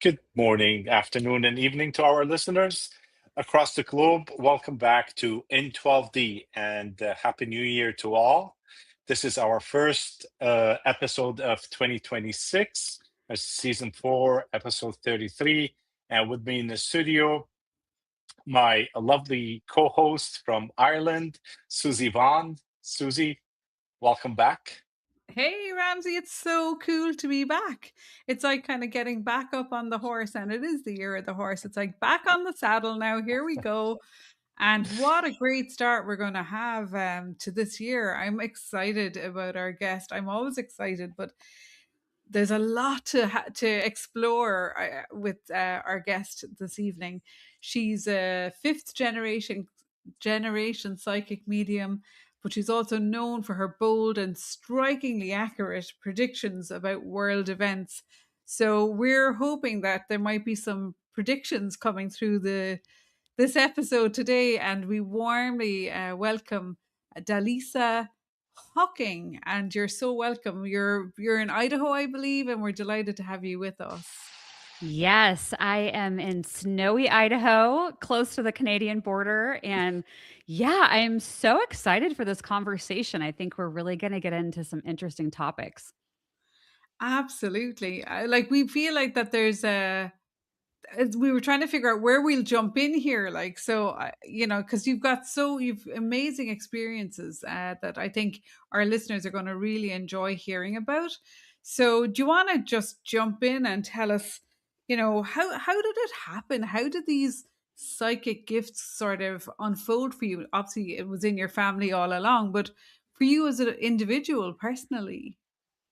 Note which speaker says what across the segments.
Speaker 1: Good morning, afternoon, and evening to our listeners across the globe. Welcome back to in12d and Happy New Year to all. This is our first episode of 2026, season 4, episode 33. And with me in the studio, my lovely co host from Ireland, Susie Vaughn. Susie, welcome back.
Speaker 2: Hey Ramsey, it's so cool to be back. It's like kind of getting back up on the horse, and it is the year of the horse. It's like back on the saddle now. Here we go. And what a great start we're going to have to this year. I'm excited about our guest. I'm always excited, but there's a lot to explore with our guest this evening. She's a fifth generation psychic medium, but she's also known for her bold and strikingly accurate predictions about world events. So we're hoping that there might be some predictions coming through the this episode today, and we warmly welcome Dallisa Hocking. And you're so welcome. You're in Idaho, I believe, and we're delighted to have you with us.
Speaker 3: Yes, I am in snowy Idaho, close to the Canadian border. And yeah, I'm so excited for this conversation. I think we're really going to get into some interesting topics.
Speaker 2: Absolutely. Like we feel like that there's a we were trying to figure out where we'll jump in here, like, so because you've amazing experiences that I think our listeners are going to really enjoy hearing about. So do you want to just jump in and tell us, how did it happen? How did these psychic gifts sort of unfold for you? Obviously it was in your family all along, but for you as an individual personally.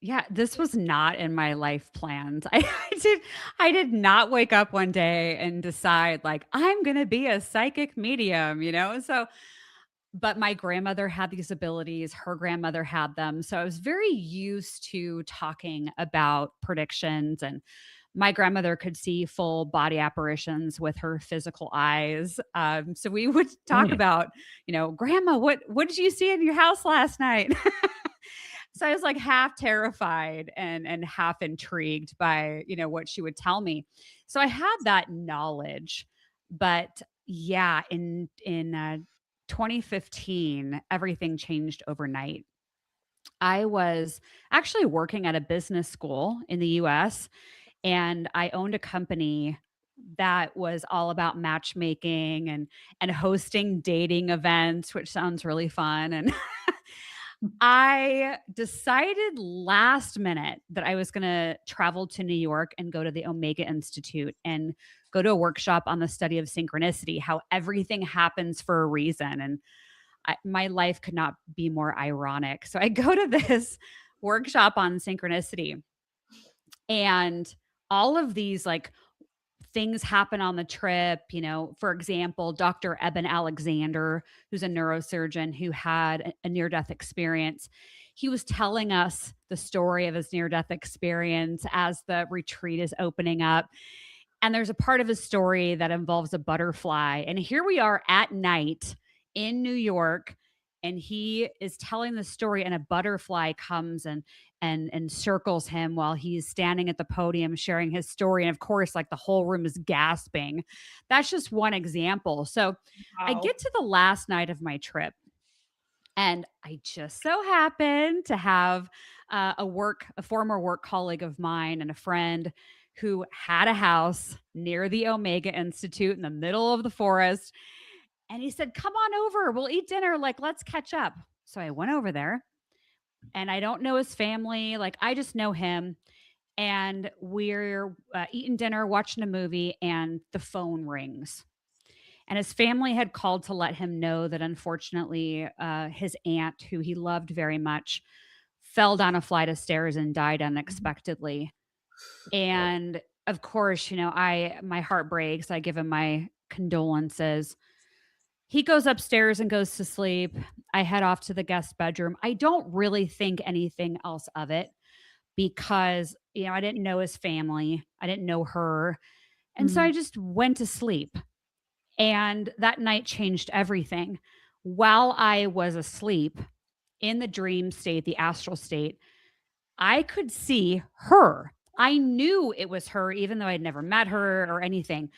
Speaker 3: Yeah, this was not in my life plans. I did not wake up one day and decide like I'm going to be a psychic medium. So but my grandmother had these abilities, her grandmother had them. So I was very used to talking about predictions, and my grandmother could see full body apparitions with her physical eyes. So we would talk
Speaker 1: Hmm.
Speaker 3: about, grandma, what did you see in your house last night? So I was like half terrified and half intrigued by, what she would tell me. So I had that knowledge, but yeah, in 2015, everything changed overnight. I was actually working at a business school in the US, and I owned a company that was all about matchmaking and hosting dating events, which sounds really fun. And I decided last minute that I was going to travel to New York and go to the Omega Institute and go to a workshop on the study of synchronicity, how everything happens for a reason. And my life could not be more ironic. So I go to this workshop on synchronicity, and all of these like things happen on the trip. For example, Dr. Eben Alexander, who's a neurosurgeon who had a near death experience, he was telling us the story of his near death experience as the retreat is opening up. And there's a part of his story that involves a butterfly. And here we are at night in New York, and he is telling the story, and a butterfly comes and circles him while he's standing at the podium sharing his story. And of course, like the whole room is gasping. That's just one example. So I
Speaker 2: Wow.
Speaker 3: get to the last night of my trip, and I just so happened to have a former work colleague of mine and a friend who had a house near the Omega Institute in the middle of the forest. And he said, "Come on over. We'll eat dinner. Like, let's catch up." So I went over there, and I don't know his family. Like, I just know him. And we're eating dinner, watching a movie, and the phone rings. And his family had called to let him know that unfortunately, his aunt, who he loved very much, fell down a flight of stairs and died unexpectedly. And of course, I my heart breaks. I give him my condolences. He goes upstairs and goes to sleep. I head off to the guest bedroom. I don't really think anything else of it because, I didn't know his family. I didn't know her. And so I
Speaker 2: Mm.
Speaker 3: just went to sleep. And that night changed everything. While I was asleep in the dream state, the astral state, I could see her. I knew it was her, even though I'd never met her or anything.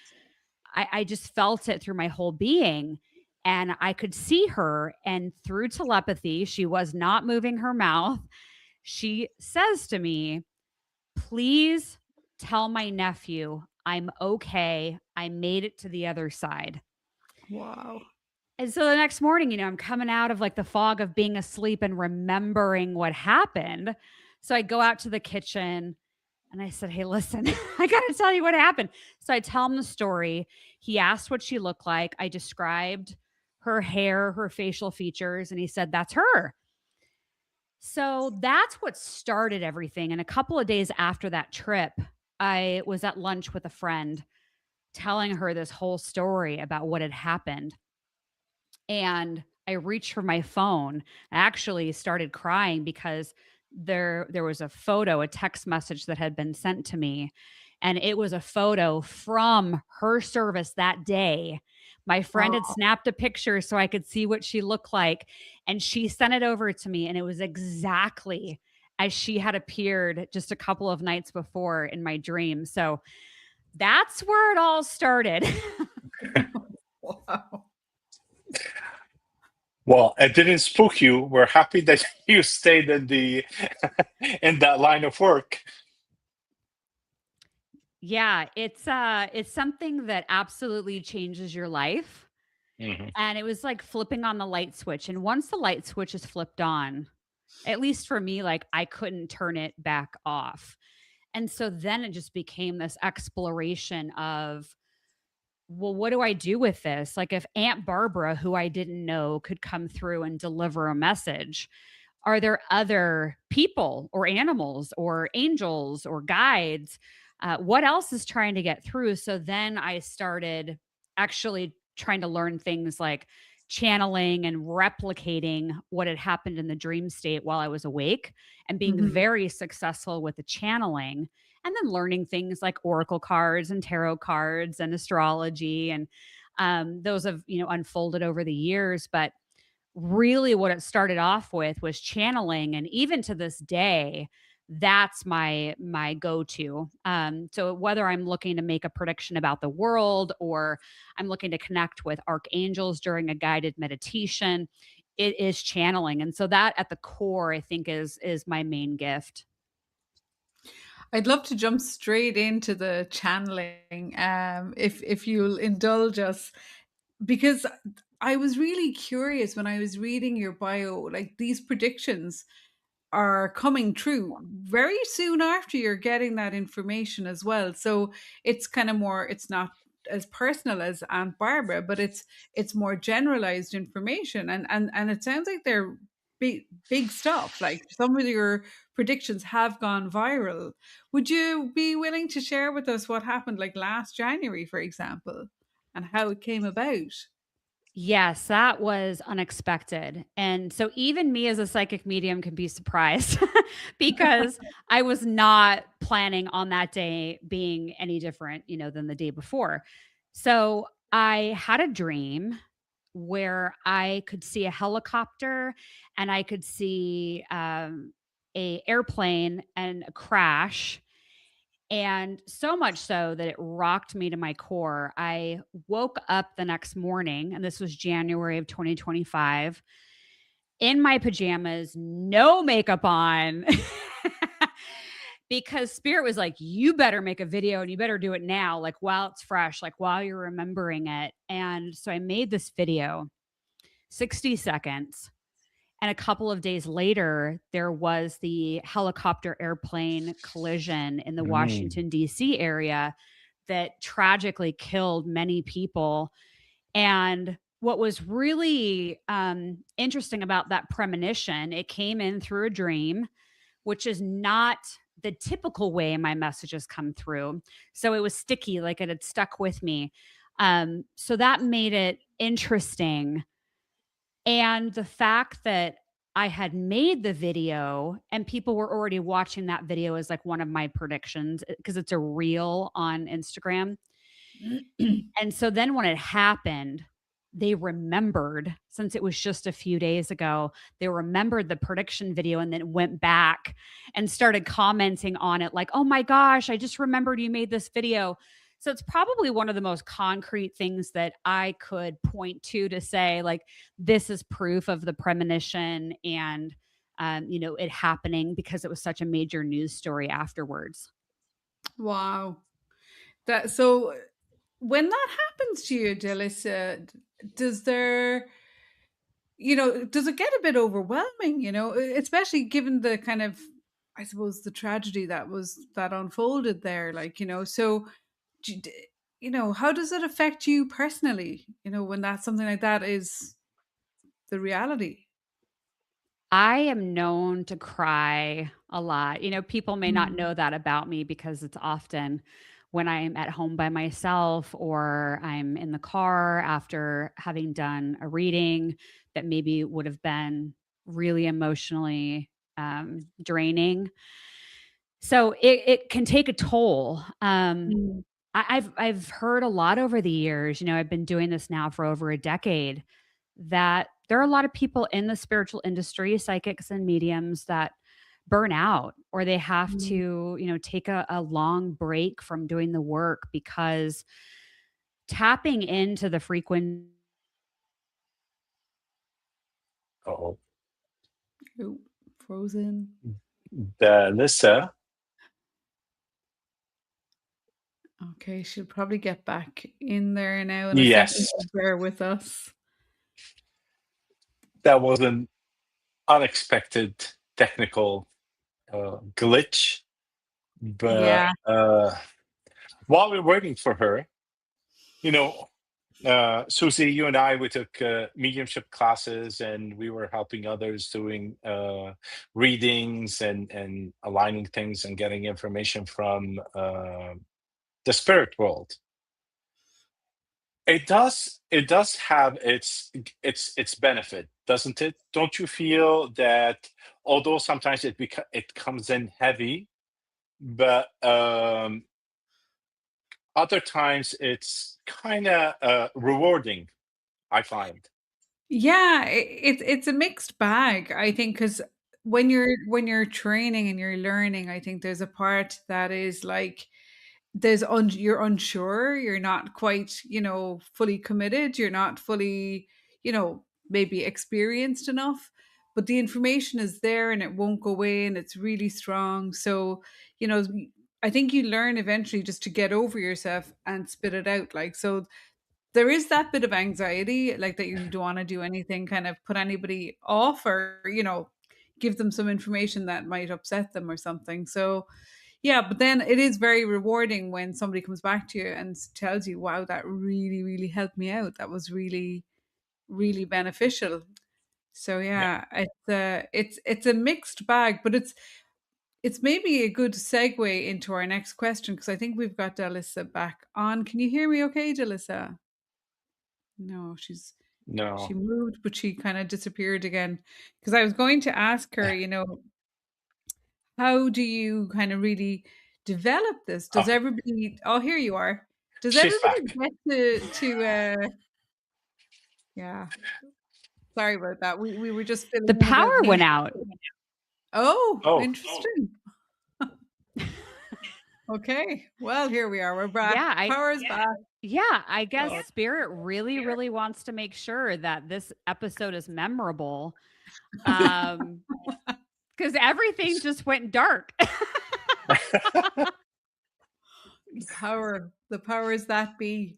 Speaker 3: I just felt it through my whole being. And I could see her. And through telepathy, she was not moving her mouth. She says to me, please tell my nephew I'm okay. I made it to the other side.
Speaker 2: Wow.
Speaker 3: And so the next morning, I'm coming out of like the fog of being asleep and remembering what happened. So I go out to the kitchen and I said, hey, listen, I got to tell you what happened. So I tell him the story. He asked what she looked like. I described her hair, her facial features, and he said, that's her. So that's what started everything. And a couple of days after that trip, I was at lunch with a friend telling her this whole story about what had happened. And I reached for my phone. I actually started crying because there was a photo, a text message that had been sent to me, and it was a photo from her service that day. My friend had
Speaker 2: Oh,
Speaker 3: snapped a picture so I could see what she looked like, and she sent it over to me, and it was exactly as she had appeared just a couple of nights before in my dream. So that's where it all started.
Speaker 2: wow.
Speaker 1: Well, it didn't spook you. We're happy that you stayed in the in that line of work.
Speaker 3: Yeah, it's something that absolutely changes your life.
Speaker 1: Mhm.
Speaker 3: And it was like flipping on the light switch. And once the light switch is flipped on, at least for me, like I couldn't turn it back off. And so then it just became this exploration of, well, what do I do with this? Like if Aunt Barbara, who I didn't know, could come through and deliver a message, are there other people or animals or angels or guides? What else is trying to get through? So then I started actually trying to learn things like channeling and replicating what had happened in the dream state while I was awake and being
Speaker 2: Mhm.
Speaker 3: very successful with the channeling. And then learning things like oracle cards and tarot cards and astrology. And those have, unfolded over the years. But really what it started off with was channeling, and even to this day that's my go-to. So whether I'm looking to make a prediction about the world or I'm looking to connect with archangels during a guided meditation, it is channeling. And so that at the core I think is my main gift.
Speaker 2: I'd love to jump straight into the channeling, if you'll indulge us, because I was really curious when I was reading your bio, like these predictions are coming true very soon after you're getting that information as well. So it's kind of more, it's not as personal as Aunt Barbara, but it's more generalized information, and it sounds like they're big stuff. Like some of your predictions have gone viral. Would you be willing to share with us what happened like last January, for example, and how it came about?
Speaker 3: Yes, that was unexpected. And so even me as a psychic medium can be surprised because I was not planning on that day being any different, than the day before. So I had a dream where I could see a helicopter and I could see a airplane and a crash, and so much so that it rocked me to my core. I woke up the next morning, and this was January of 2025, in my pajamas, no makeup on, because Spirit was like, you better make a video and you better do it now, like while it's fresh, like while you're remembering it. And so I made this video, 60 seconds. And a couple of days later, there was the helicopter airplane collision in the
Speaker 1: Mm.
Speaker 3: Washington, D.C. area that tragically killed many people. And what was really interesting about that premonition, it came in through a dream, which is not the typical way my messages come through. So it was sticky, like it had stuck with me. So that made it interesting, and the fact that I had made the video and people were already watching that video as like one of my predictions because it's a reel on Instagram. And so then when it happened, they remembered, since it was just a few days ago, they remembered the prediction video and then went back and started commenting on it like, "Oh my gosh, I just remembered you made this video." So it's probably one of the most concrete things that I could point to say, like, this is proof of the premonition and, it happening because it was such a major news story afterwards.
Speaker 2: Wow. That so when that happens to you, Jalissa, does there, does it get a bit overwhelming, especially given the kind of, I suppose, the tragedy that unfolded there, like, so do- d- how does it affect you personally, when that something like that is the reality?
Speaker 3: I am known to cry a lot. People may not
Speaker 2: Mm,
Speaker 3: know that about me because it's often when I'm at home by myself or I'm in the car after having done a reading that maybe would have been really emotionally draining. So it can take a toll.
Speaker 2: mm,
Speaker 3: I've heard a lot over the years. I've been doing this now for over a decade, that there are a lot of people in the spiritual industry, psychics and mediums, that burn out or they have
Speaker 2: mm.
Speaker 3: to, take a long break from doing the work because tapping into the frequency.
Speaker 1: Oh,
Speaker 2: Oh, frozen.
Speaker 1: Dallisa,
Speaker 2: Okay, she'll probably get back in there now in a second.
Speaker 1: yes,
Speaker 2: So bear with us.
Speaker 1: that was an unexpected technical glitch. But
Speaker 2: Yeah.
Speaker 1: while we're waiting for her, you know, Susie, you and I, we took mediumship classes, and we were helping others doing readings and aligning things and getting information from the spirit world. It does have its benefit, doesn't it? Don't you feel that although sometimes it comes in heavy, but other times it's kind of rewarding, I find.
Speaker 2: Yeah, it's a mixed bag, I think, because when you're training and you're learning, I think there's a part that is like you're unsure, you're not quite, fully committed, you're not fully, maybe experienced enough, but the information is there and it won't go away and it's really strong. So, you know, I think you learn eventually just to get over yourself and spit it out. Like, so there is that bit of anxiety, like that you don't want to do anything, kind of put anybody off or, give them some information that might upset them or something. So, yeah, but then it is very rewarding when somebody comes back to you and tells you, wow, that really, really helped me out. That was really, really beneficial. So
Speaker 1: Yeah.
Speaker 2: yeah, it's a mixed bag, but it's maybe a good segue into our next question because I think we've got Delissa back on. Can you hear me okay, Delissa? No, she
Speaker 1: No.
Speaker 2: moved, but she kind of disappeared again. Because I was going to ask her, how do you kind of really develop this? Does
Speaker 1: Okay,
Speaker 2: everybody Oh, here you are. Does
Speaker 1: she's
Speaker 2: everybody
Speaker 1: back.
Speaker 2: get yeah, sorry about that. We were just
Speaker 3: The
Speaker 2: filling in
Speaker 3: power
Speaker 2: the
Speaker 3: went out.
Speaker 2: Oh,
Speaker 1: Oh,
Speaker 2: interesting. Okay. Well, here we are. We're back.
Speaker 3: Yeah,
Speaker 2: Power's back.
Speaker 3: yeah, I guess
Speaker 2: So
Speaker 3: spirit really, really wants to make sure that this episode is memorable. Um, because everything just went dark.
Speaker 2: the powers that be.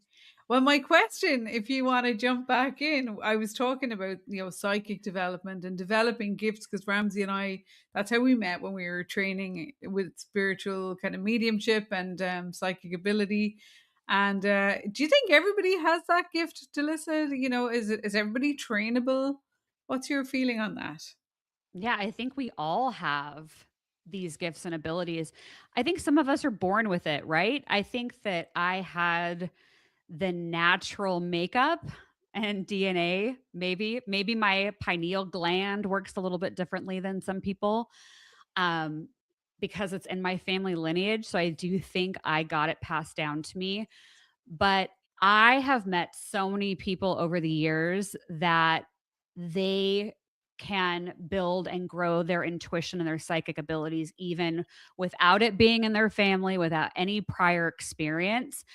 Speaker 2: Well, my question, if you want to jump back in, I was talking about, psychic development and developing gifts because Ramsey and I, that's how we met when we were training with spiritual kind of mediumship and psychic ability. And do you think everybody has that gift, Delissa? Is everybody trainable? What's your feeling on that?
Speaker 3: Yeah, I think we all have these gifts and abilities. I think some of us are born with it, right? I think that I had the natural makeup and DNA. Maybe my pineal gland works a little bit differently than some people. Um because it's in my family lineage, so I do think I got it passed down to me. But I have met so many people over the years that they can build and grow their intuition and their psychic abilities even without it being in their family, without any prior experience.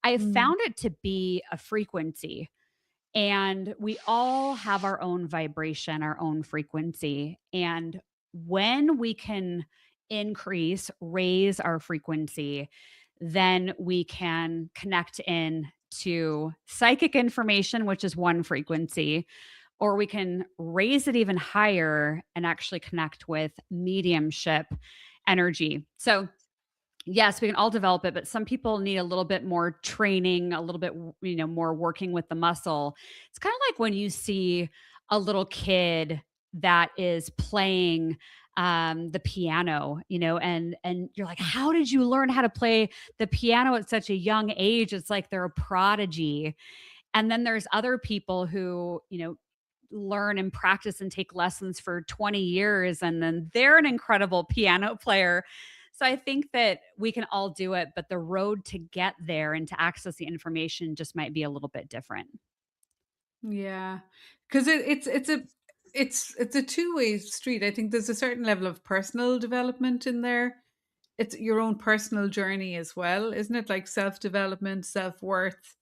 Speaker 3: I
Speaker 2: Mm.
Speaker 3: found it to be a frequency. And we all have our own vibration, our own frequency. And when we can increase, raise our frequency, then we can connect in to psychic information, which is one frequency, or we can raise it even higher and actually connect with mediumship energy. So, yes, we can all develop it, but some people need a little bit more training, a little bit, more working with the muscle. It's kind of like when you see a little kid that is playing the piano, and you're like, how did you learn how to play the piano at such a young age? It's like they're a prodigy. And then there's other people who, learn and practice and take lessons for 20 years, and then they're an incredible piano player. So I think that we can all do it, but the road to get there and to access the information just might be a little bit different.
Speaker 2: Yeah, because it's a two-way street. I think there's a certain level of personal development in there. It's your own personal journey as well, isn't it? Like self-development, self-worth,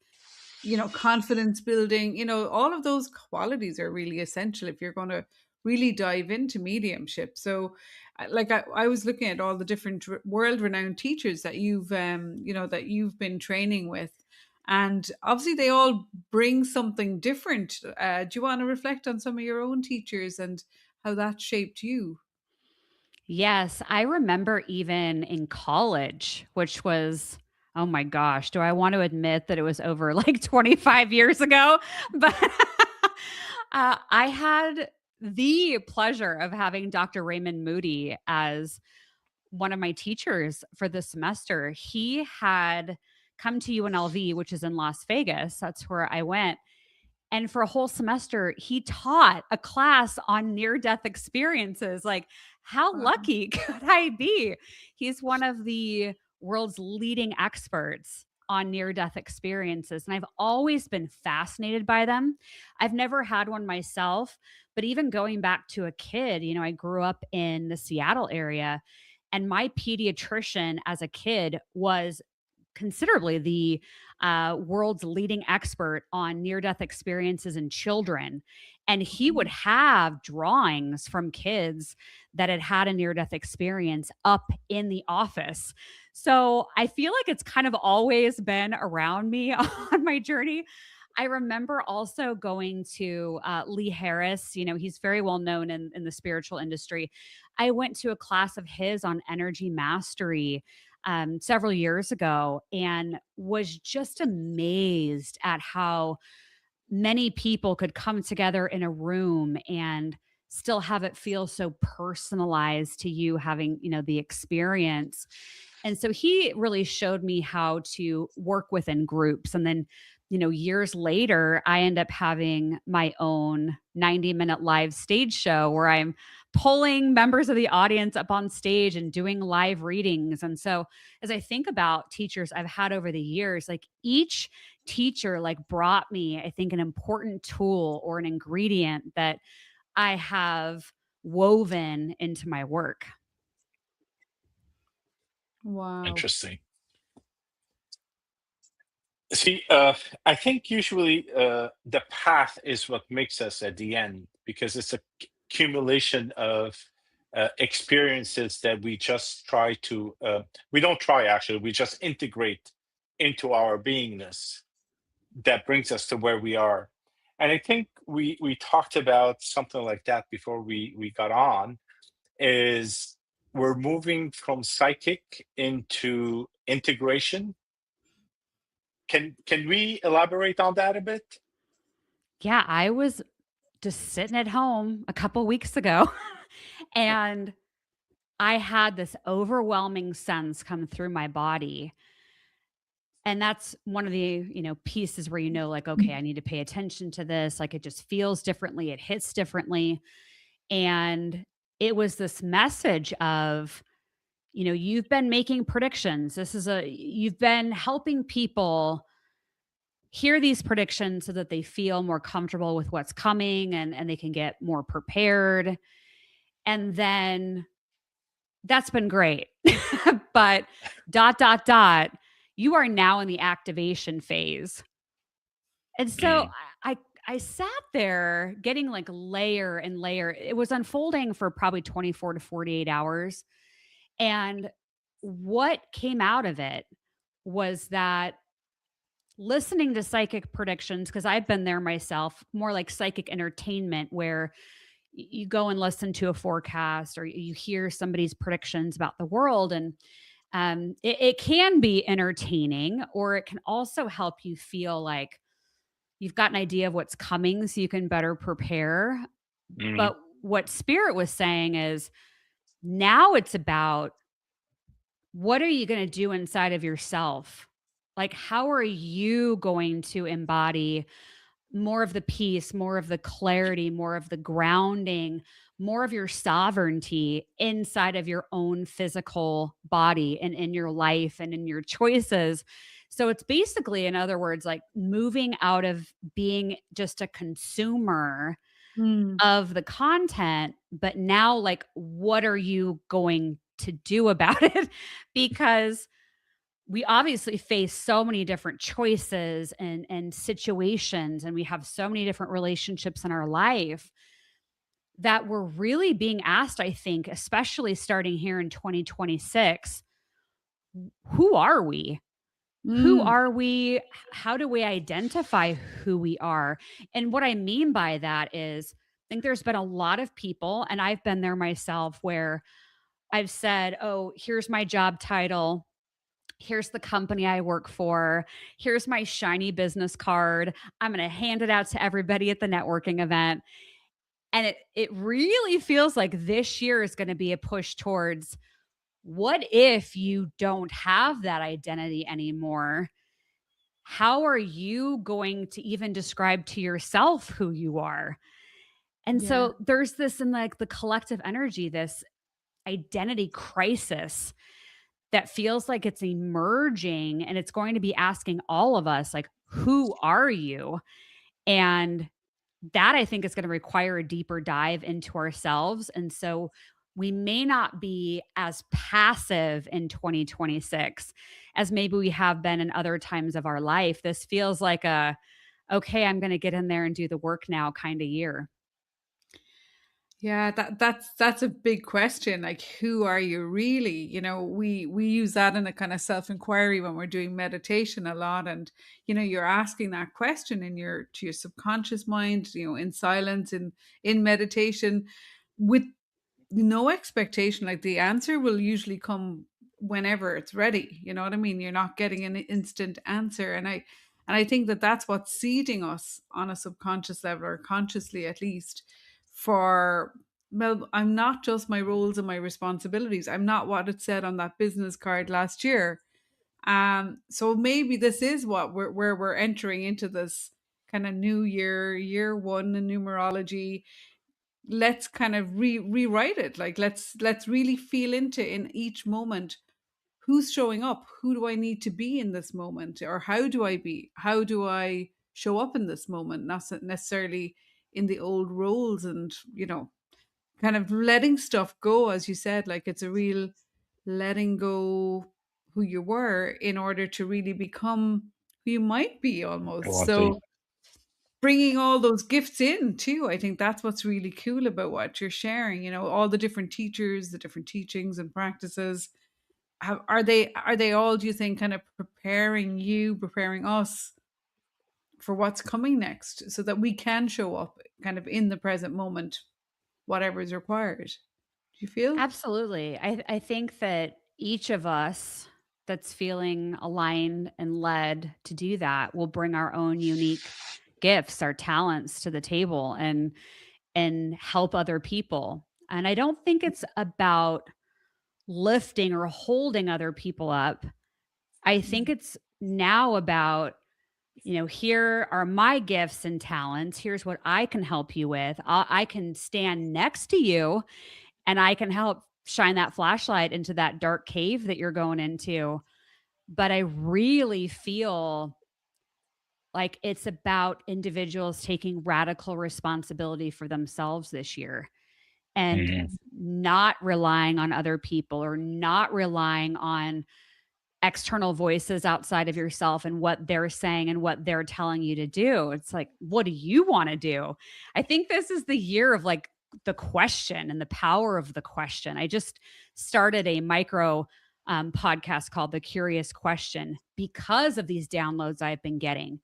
Speaker 2: confidence building, all of those qualities are really essential if you're going to really dive into mediumship. So, I was looking at all the different world-renowned teachers that that you've been training with, and obviously they all bring something different. Do you want to reflect on some of your own teachers and how that shaped you?
Speaker 3: Yes, I remember even in college, which was, oh my gosh, do I want to admit that it was over like 25 years ago? But I had the pleasure of having Dr. Raymond Moody as one of my teachers for the semester. He had come to UNLV, which is in Las Vegas. That's where I went. And for a whole semester, he taught a class on near death experiences. Like, how
Speaker 2: Wow.
Speaker 3: lucky could I be? He's one of the world's leading experts on near death experiences. And I've always been fascinated by them. I've never had one myself, but even going back to a kid, I grew up in the Seattle area, and my pediatrician as a kid was considerably the world's leading expert on near death experiences in children. And he would
Speaker 2: Mhm.
Speaker 3: have drawings from kids that had had a near death experience up in the office. So I feel like it's kind of always been around me on my journey. I remember also going to Lee Harris. He's very well known in the spiritual industry. I went to a class of his on energy mastery several years ago, and was just amazed at how many people could come together in a room and still have it feel so personalized to you having, the experience. And so he really showed me how to work within groups. And then, years later, I end up having my own 90-minute live stage show where I'm pulling members of the audience up on stage and doing live readings. And so as I think about teachers I've had over the years, like each teacher like brought me, I think, an important tool or an ingredient that I have woven into my work.
Speaker 2: Wow.
Speaker 1: Interesting. See, I think usually the path is what makes us at the end because it's a accumulation of experiences that we just try to, we don't try actually, we just integrate into our beingness that brings us to where we are. And I think we talked about something like that before we got on, is we're moving from psychic into integration. Can we elaborate on that a bit?
Speaker 3: Yeah, I was just sitting at home a couple weeks ago and I had this overwhelming sense come through my body. And that's one of the, pieces where like, okay, I need to pay attention to this. Like it just feels differently, it hits differently. And it was this message of, you've been making predictions. You've been helping people hear these predictions so that they feel more comfortable with what's coming, and they can get more prepared. And then that's been great. But dot, dot, dot, you are now in the activation phase. And so
Speaker 1: Mm.
Speaker 3: I sat there getting like layer and layer. It was unfolding for probably 24 to 48 hours. And what came out of it was that listening to psychic predictions, because I've been there myself, more like psychic entertainment, where you go and listen to a forecast or you hear somebody's predictions about the world. And it can be entertaining, or it can also help you feel like you've got an idea of what's coming so you can better prepare.
Speaker 1: Mm.
Speaker 3: But what Spirit was saying is now it's about, what are you going to do inside of yourself? Like, how are you going to embody more of the peace, more of the clarity, more of the grounding, more of your sovereignty inside of your own physical body and in your life and in your choices? So it's basically, in other words, like moving out of being just a consumer
Speaker 2: Mm.
Speaker 3: of the content, but now, like, what are you going to do about it? Because we obviously face so many different choices and situations, and we have so many different relationships in our life that we're really being asked, I think, especially starting here in 2026, who are we? Who
Speaker 2: Mm.
Speaker 3: are we? How do we identify who we are? And what I mean by that is, I think there's been a lot of people, and I've been there myself, where I've said, oh, here's my job title. Here's the company I work for. Here's my shiny business card. I'm going to hand it out to everybody at the networking event. And it really feels like this year is going to be a push towards, what if you don't have that identity anymore? How are you going to even describe to yourself who you are? And
Speaker 2: Yeah.
Speaker 3: so there's this, in like the collective energy, this identity crisis that feels like it's emerging, and it's going to be asking all of us, like, who are you? And that, I think, is going to require a deeper dive into ourselves. And so we may not be as passive in 2026 as maybe we have been in other times of our life. This feels like a, okay, I'm going to get in there and do the work now kind of year.
Speaker 2: Yeah, that's a big question. Like, who are you really? We use that in a kind of self-inquiry when we're doing meditation a lot. And you're asking that question in your to your subconscious mind, in silence, in meditation, with no expectation. Like, the answer will usually come whenever it's ready. You know what I mean? You're not getting an instant answer. And I think that that's what's seeding us on a subconscious level, or consciously at least, for, well, I'm not just my roles and my responsibilities. I'm not what it said on that business card last year. So maybe this is what where we're entering into this kind of new year one in numerology. Let's kind of rewrite it. Like, let's really feel into, in each moment, who's showing up, who do I need to be in this moment, or how do I show up in this moment, not necessarily in the old roles. And kind of letting stuff go, as you said. Like, it's a real letting go who you were in order to really become who you might be, almost.
Speaker 1: Exactly.
Speaker 2: So bringing all those gifts in too, I think that's what's really cool about what you're sharing. All the different teachers, the different teachings and practices. Are they all, do you think, kind of preparing us for what's coming next, so that we can show up kind of in the present moment, whatever is required? Do you feel?
Speaker 3: Absolutely. I think that each of us that's feeling aligned and led to do that will bring our own unique gifts, our talents to the table, and help other people. And I don't think it's about lifting or holding other people up. I think it's now about, here are my gifts and talents. Here's what I can help you with. I can stand next to you, and I can help shine that flashlight into that dark cave that you're going into. But I really feel like it's about individuals taking radical responsibility for themselves this year and
Speaker 1: Mhm.
Speaker 3: not relying on other people or not relying on external voices outside of yourself and what they're saying and what they're telling you to do. It's like, what do you want to do? I think this is the year of like the question and the power of the question. I just started a micro podcast called The Curious Question because of these downloads I've been getting.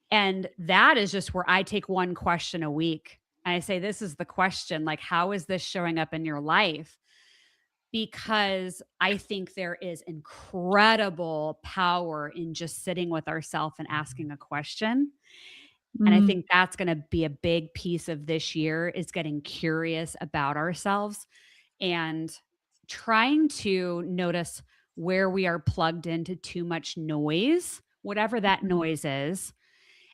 Speaker 3: And that is just where I take one question a week. And I say, this is the question. Like, how is this showing up in your life? Because I think there is incredible power in just sitting with ourselves and asking a question. And I think that's going to be a big piece of this year is getting curious about ourselves and trying to notice where we are plugged into too much noise, whatever that noise is,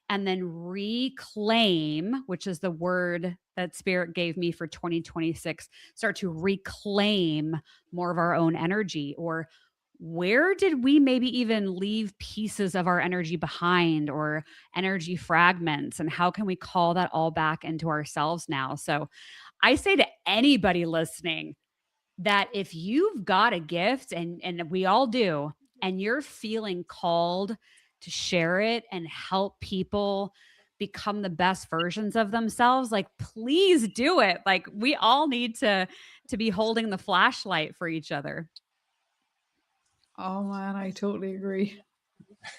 Speaker 3: and then reclaim, which is the word that Spirit gave me for 2026, start to reclaim more of our own energy. Or where did we maybe even leave pieces of our energy behind or energy fragments? And how can we call that all back into ourselves now? So I say to anybody listening that if you've got a gift, and we all do, and you're feeling called to share it and help people become the best versions of themselves, like please do it. Like we all need to be holding the flashlight for each other.
Speaker 2: Oh man, I totally agree.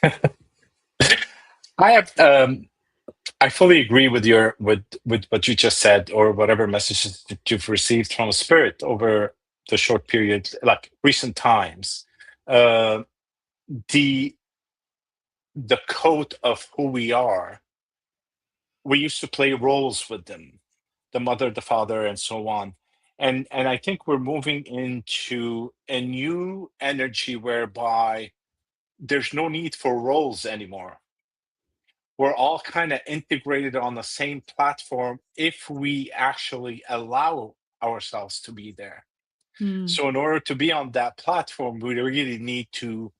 Speaker 1: I have I fully agree with your with what you just said, or whatever messages that you've received from Spirit over the short period, like recent times. Uh, the code of who we are. We used to play roles with them, the mother, the father, and so on. And I think we're moving into a new energy whereby there's no need for roles anymore. We're all kind of integrated on the same platform if we actually allow ourselves to be there. So, in order to be on that platform, we really need to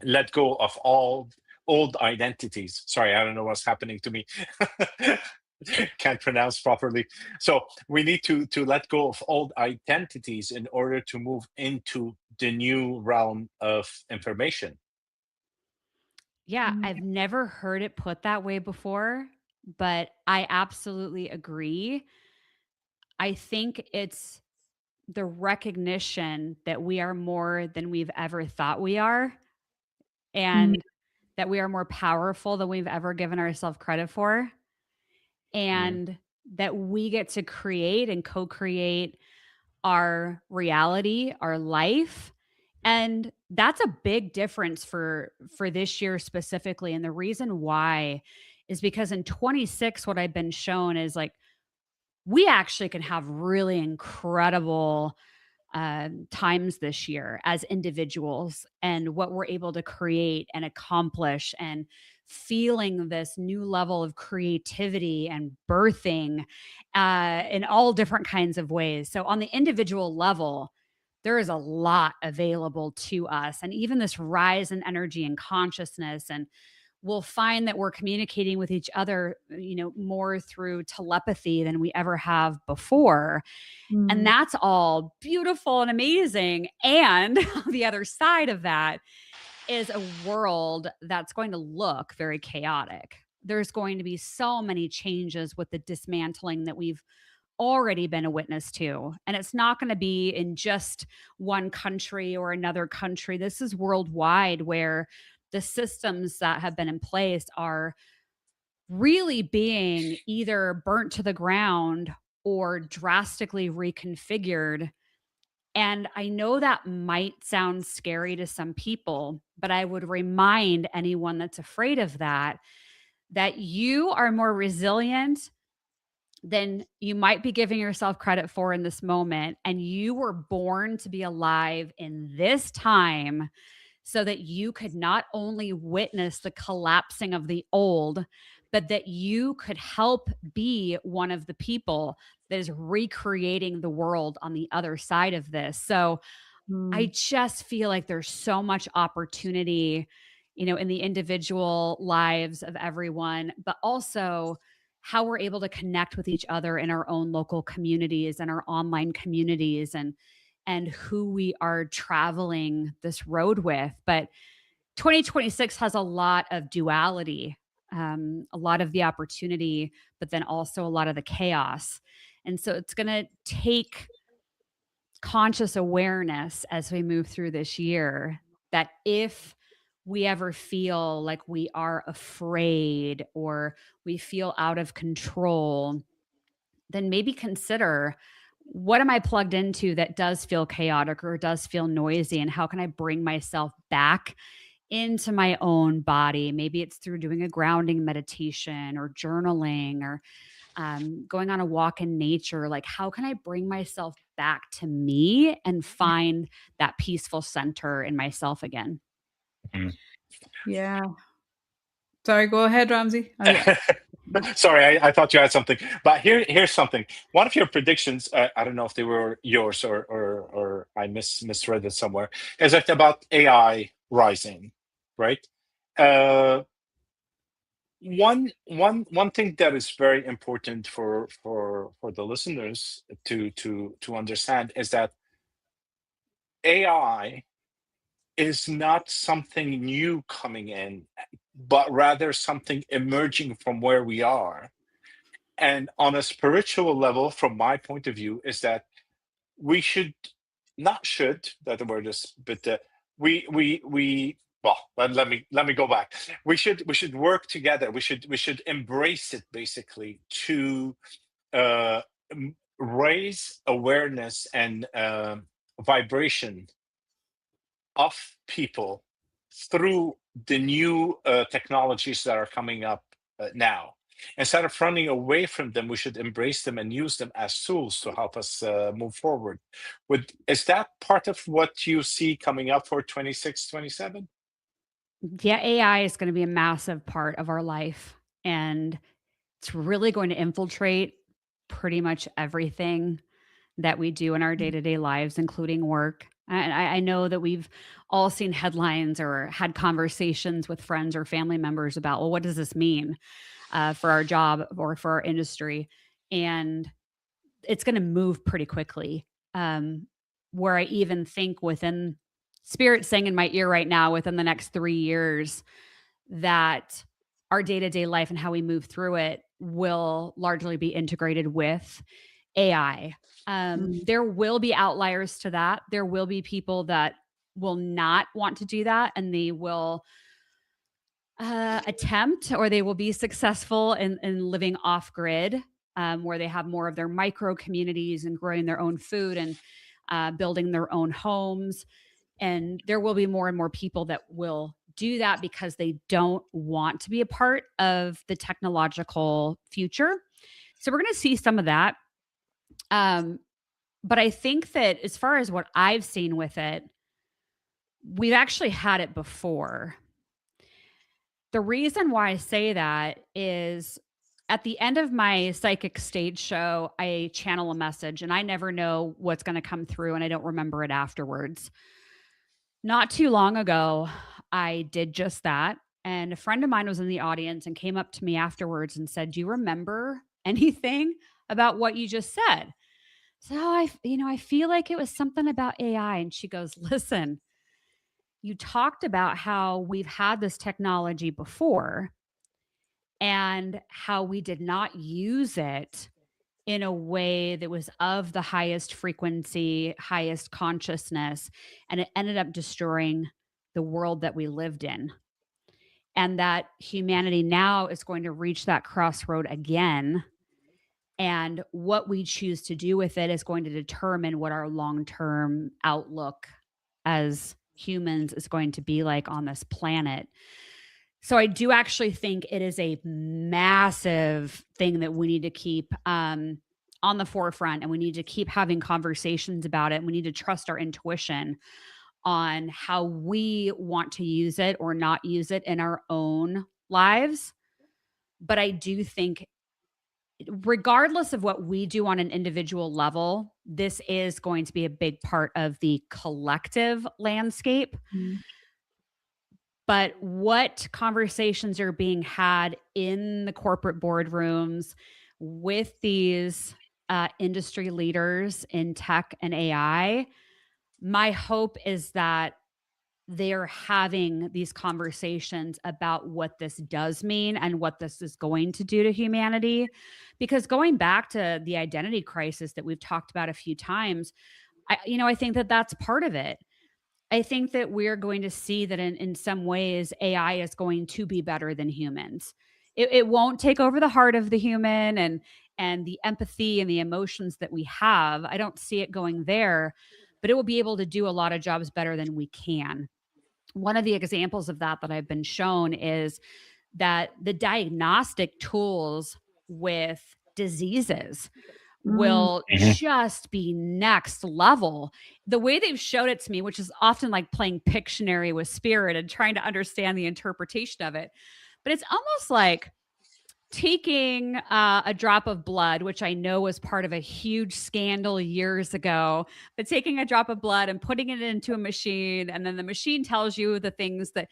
Speaker 1: let go of all old identities. Sorry, I don't know what's happening to me. Can't pronounce properly. So we need to let go of old identities in order to move into the new realm of information.
Speaker 3: Yeah, I've never heard it put that way before, but I absolutely agree. I think it's the recognition that we are more than we've ever thought we are, and that we are more powerful than we've ever given ourselves credit for,
Speaker 1: Mm,
Speaker 3: and that we get to create and co-create our reality, our life. And that's a big difference for this year specifically. And the reason why is because in 26, what I've been shown is like we actually can have really incredible times this year as individuals and what we're able to create and accomplish, and feeling this new level of creativity and birthing in all different kinds of ways. So, on the individual level, there is a lot available to us, and even this rise in energy and consciousness. And we'll find that we're communicating with each other, more through telepathy than we ever have before. And that's all beautiful and amazing. And the other side of that is a world that's going to look very chaotic. There's going to be so many changes with the dismantling that we've already been a witness to. And it's not going to be in just one country or another country. This is worldwide, where the systems that have been in place are really being either burnt to the ground or drastically reconfigured. And I know that might sound scary to some people, but I would remind anyone that's afraid of that you are more resilient than you might be giving yourself credit for in this moment. And you were born to be alive in this time so that you could not only witness the collapsing of the old, but that you could help be one of the people that is recreating the world on the other side of this. So I just feel like there's so much opportunity in the individual lives of everyone, but also how we're able to connect with each other in our own local communities and our online communities, and who we are traveling this road with. But 2026 has a lot of duality, a lot of the opportunity, but then also a lot of the chaos. And so it's going to take conscious awareness as we move through this year, that if we ever feel like we are afraid or we feel out of control, then maybe consider, what am I plugged into that does feel chaotic or does feel noisy? And how can I bring myself back into my own body? Maybe it's through doing a grounding meditation or journaling, or going on a walk in nature. Like, how can I bring myself back to me and find that peaceful center in myself again?
Speaker 2: Yeah. Sorry, go ahead, Ramsey.
Speaker 1: Sorry, I thought you had something, but here's something. One of your predictions, I don't know if they were yours or I misread it somewhere, is that about AI rising, right? One thing that is very important for the listeners to understand is that AI is not something new coming in, but rather something emerging from where we are. And on a spiritual level, from my point of view, is that we should not should that the word is, but we well, let me go back. We should work together. We should embrace it, basically, to raise awareness and vibration of people through the new technologies that are coming up now. Instead of running away from them, we should embrace them and use them as tools to help us move forward. Is that part of what you see coming up for 26, 27?
Speaker 3: Yeah, AI is going to be a massive part of our life, and it's really going to infiltrate pretty much everything that we do in our day-to-day lives, including work. And I know that we've all seen headlines or had conversations with friends or family members about, well, what does this mean for our job or for our industry? And it's going to move pretty quickly. Where I even think, within spirit saying in my ear right now, within the next 3 years, that our day-to-day life and how we move through it will largely be integrated with AI. There will be outliers to that. There will be people that will not want to do that, and they will attempt, or they will be successful in living off grid, where they have more of their micro communities and growing their own food and building their own homes. And there will be more and more people that will do that because they don't want to be a part of the technological future. So we're going to see some of that. But I think that as far as what I've seen with it, we've actually had it before. The reason why I say that is, at the end of my psychic stage show, I channel a message and I never know what's going to come through, and I don't remember it afterwards. Not too long ago, I did just that. And a friend of mine was in the audience and came up to me afterwards and said, "Do you remember anything about what you just said?" So I feel like it was something about AI. And she goes, "Listen, you talked about how we've had this technology before and how we did not use it in a way that was of the highest frequency, highest consciousness, and it ended up destroying the world that we lived in. And that humanity now is going to reach that crossroad again. And what we choose to do with it is going to determine what our long-term outlook as humans is going to be like on this planet." So I do actually think it is a massive thing that we need to keep on the forefront, and we need to keep having conversations about it. And we need to trust our intuition on how we want to use it or not use it in our own lives. But I do think, regardless of what we do on an individual level, this is going to be a big part of the collective landscape. but what conversations are being had in the corporate boardrooms with these industry leaders in tech and AI, my hope is that they're having these conversations about what this does mean and what this is going to do to humanity. Because going back to the identity crisis that we've talked about a few times, I think that that's part of it. I think that we're going to see that in some ways, AI is going to be better than humans. It won't take over the heart of the human and the empathy and the emotions that we have. I don't see it going there, but it will be able to do a lot of jobs better than we can. One of the examples of that I've been shown is that the diagnostic tools with diseases will just be next level. The way they've showed it to me, which is often like playing Pictionary with spirit and trying to understand the interpretation of it, but it's almost like taking a drop of blood, which I know was part of a huge scandal years ago, but taking a drop of blood and putting it into a machine, and then the machine tells you the things that,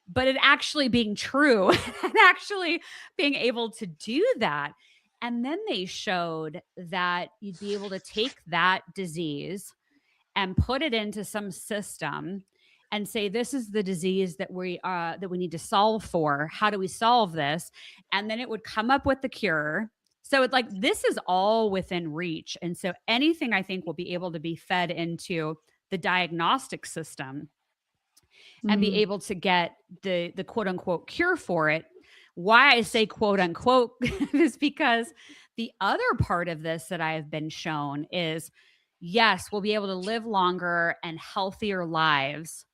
Speaker 3: but it actually being true and actually being able to do that. And then they showed that you'd be able to take that disease and put it into some system and say, this is the disease that we need to solve for. How do we solve this? And then it would come up with the cure. So it's like, this is all within reach. And so anything I think will be able to be fed into the diagnostic system and be able to get the quote unquote cure for it. Why I say quote unquote is because the other part of this that I have been shown is, yes, we'll be able to live longer and healthier lives.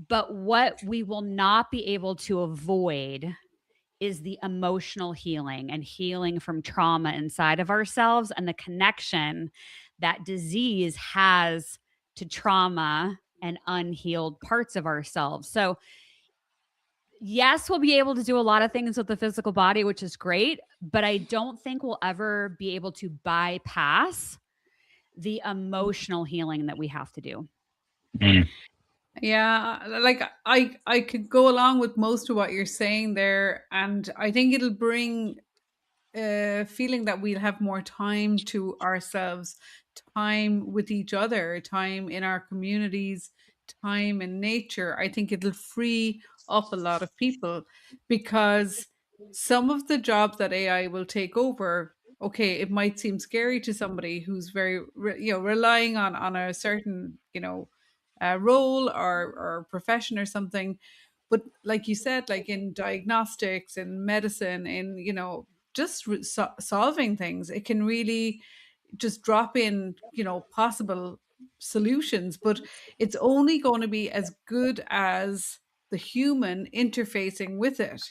Speaker 3: But what we will not be able to avoid is the emotional healing and healing from trauma inside of ourselves and the connection that disease has to trauma and unhealed parts of ourselves. So, yes, we'll be able to do a lot of things with the physical body, which is great, but I don't think we'll ever be able to bypass the emotional healing that we have to do.
Speaker 2: Yeah, like I could go along with most of what you're saying there, and I think it'll bring a feeling that we'll have more time to ourselves, time with each other, time in our communities, time in nature. I think it'll free up a lot of people because some of the jobs that AI will take over, okay, it might seem scary to somebody who's very, relying on a certain, role or profession or something. But like you said, like in diagnostics and medicine, in just solving things, it can really just drop in possible solutions, but it's only going to be as good as the human interfacing with it.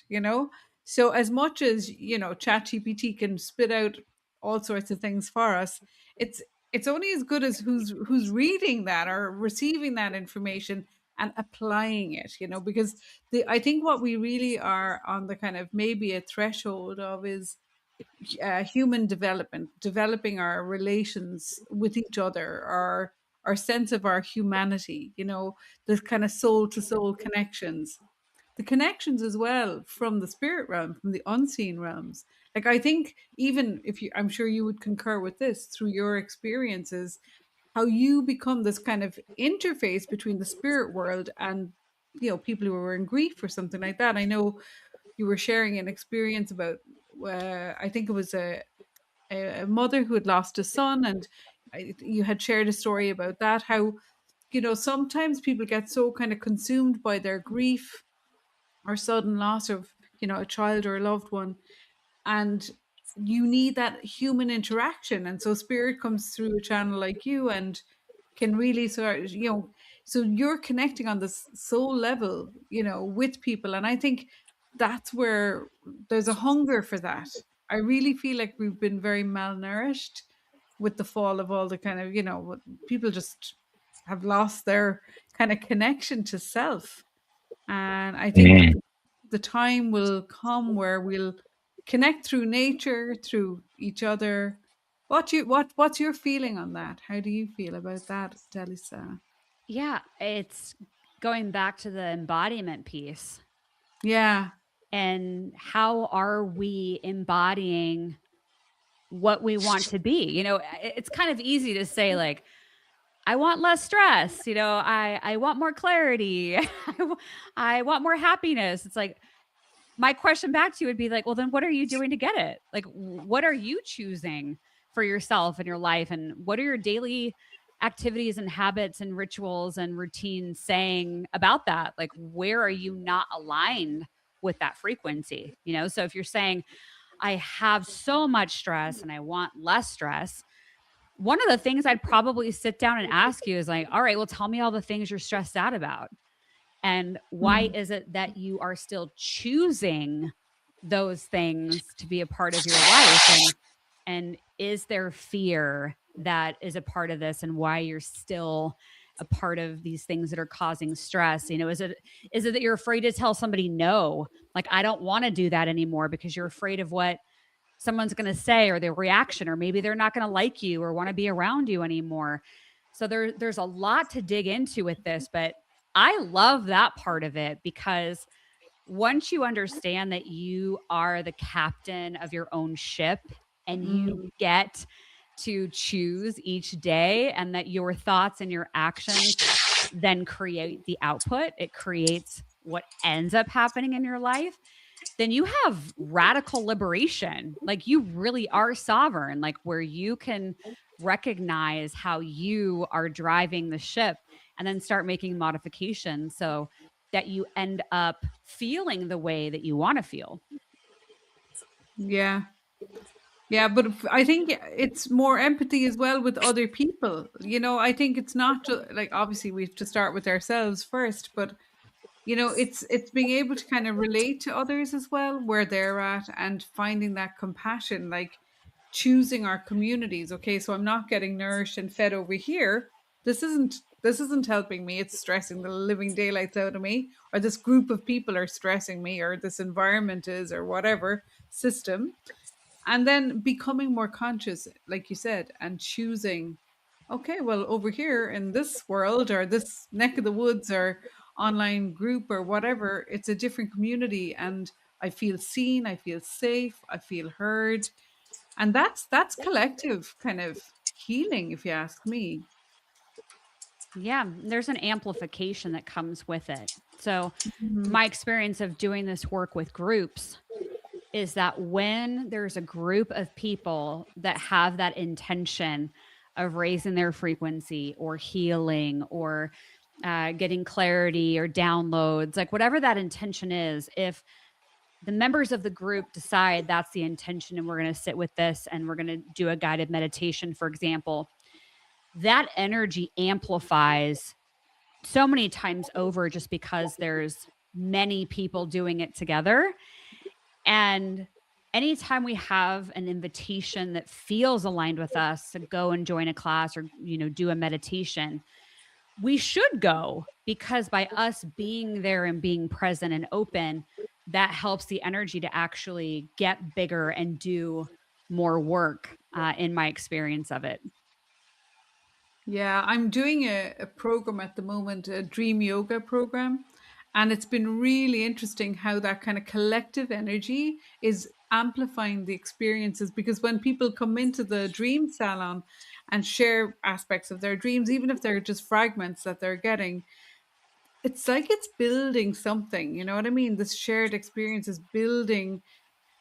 Speaker 2: So as much as ChatGPT can spit out all sorts of things for us, it's only as good as who's reading that or receiving that information and applying it, because I think what we really are on the kind of maybe a threshold of is human development, developing our relations with each other, our sense of our humanity, the kind of soul to soul connections, the connections as well from the spirit realm, from the unseen realms. Like I think even if I'm sure you would concur with this through your experiences, how you become this kind of interface between the spirit world and people who are in grief or something like that. I know you were sharing an experience about I think it was a mother who had lost a son, and you had shared a story about that, how sometimes people get so kind of consumed by their grief or sudden loss of a child or a loved one, and you need that human interaction, and so spirit comes through a channel like you and can really sort of, so you're connecting on this soul level with people, and I think that's where there's a hunger for that. I really feel like we've been very malnourished with the fall of all the kind of people just have lost their kind of connection to self, and I think the time will come where we'll connect through nature, through each other. What's your feeling on that? How do you feel about that, Dallisa?
Speaker 3: Yeah, it's going back to the embodiment piece.
Speaker 2: Yeah.
Speaker 3: And how are we embodying what we want to be? You know, it's kind of easy to say, like, I want less stress, you know, I want more clarity. I want more happiness. It's like, my question back to you would be like, well, then what are you doing to get it? Like, what are you choosing for yourself in your life? And what are your daily activities and habits and rituals and routines saying about that? Like, where are you not aligned with that frequency? You know, so if you're saying, I have so much stress and I want less stress, one of the things I'd probably sit down and ask you is like, all right, well, tell me all the things you're stressed out about. And why
Speaker 2: Mm.
Speaker 3: is it that you are still choosing those things to be a part of your life? And is there fear that is a part of this, and why you're still a part of these things that are causing stress? You know, is it that you're afraid to tell somebody no? Like, I don't want to do that anymore because you're afraid of what someone's going to say or their reaction, or maybe they're not going to like you or want to be around you anymore. So there's a lot to dig into with this, but I love that part of it, because once you understand that you are the captain of your own ship and you
Speaker 2: Mm.
Speaker 3: get to choose each day, and that your thoughts and your actions then create the output, it creates what ends up happening in your life, then you have radical liberation. Like, you really are sovereign, like, where you can recognize how you are driving the ship and then start making modifications so that you end up feeling the way that you want to feel.
Speaker 2: Yeah. Yeah, but I think it's more empathy as well with other people. You know, I think it's not just like, obviously we have to start with ourselves first, but you know, it's being able to kind of relate to others as well where they're at, and finding that compassion, like choosing our communities. Okay, so I'm not getting nourished and fed over here. This isn't helping me. It's stressing the living daylights out of me, or this group of people are stressing me, or this environment is, or whatever system. And then becoming more conscious, like you said, and choosing, okay, well, over here in this world or this neck of the woods or online group or whatever, it's a different community, and I feel seen, I feel safe, I feel heard. And that's collective kind of healing, if you ask me.
Speaker 3: Yeah, there's an amplification that comes with it. So,
Speaker 2: Mhm.
Speaker 3: my experience of doing this work with groups is that when there's a group of people that have that intention of raising their frequency or healing or getting clarity or downloads, like whatever that intention is, if the members of the group decide that's the intention and we're going to sit with this and we're going to do a guided meditation, for example, that energy amplifies so many times over, just because there's many people doing it together. And anytime we have an invitation that feels aligned with us to go and join a class or, you know, do a meditation, we should go, because by us being there and being present and open, that helps the energy to actually get bigger and do more work, in my experience of it.
Speaker 2: Yeah, I'm doing a program at the moment, a dream yoga program. And it's been really interesting how that kind of collective energy is amplifying the experiences. Because when people come into the dream salon and share aspects of their dreams, even if they're just fragments that they're getting, it's like it's building something. You know what I mean? This shared experience is building,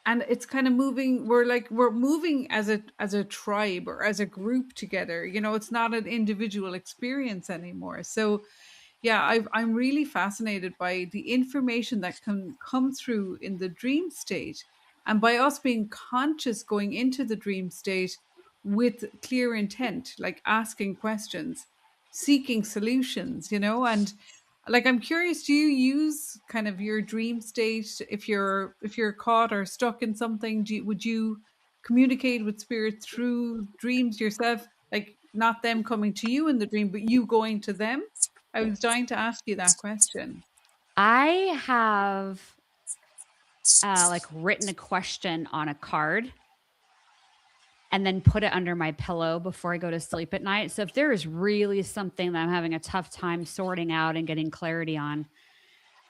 Speaker 2: and it's kind of moving. We're moving as a tribe or as a group together. You know, it's not an individual experience anymore. So yeah, I'm really fascinated by the information that can come through in the dream state, and by us being conscious going into the dream state with clear intent, like asking questions, seeking solutions, you know. And like, I'm curious, do you use kind of your dream state if you're caught or stuck in something? Would you communicate with spirit through dreams yourself, like not them coming to you in the dream, but you going to them? I was dying to ask you that question.
Speaker 3: I have like written a question on a card, and then put it under my pillow before I go to sleep at night. So if there is really something that I'm having a tough time sorting out and getting clarity on,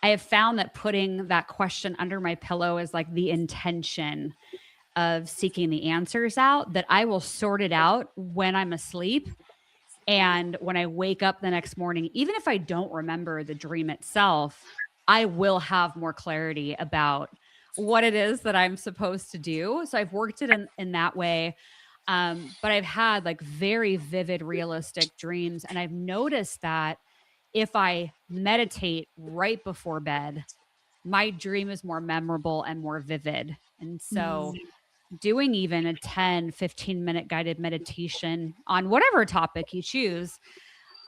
Speaker 3: I have found that putting that question under my pillow is like the intention of seeking the answers out, that I will sort it out when I'm asleep. And when I wake up the next morning, even if I don't remember the dream itself, I will have more clarity about what it is that I'm supposed to do. So I've worked it in that way. But I've had like very vivid, realistic dreams. And I've noticed that if I meditate right before bed, my dream is more memorable and more vivid. And so doing even a 10-15 minute guided meditation on whatever topic you choose,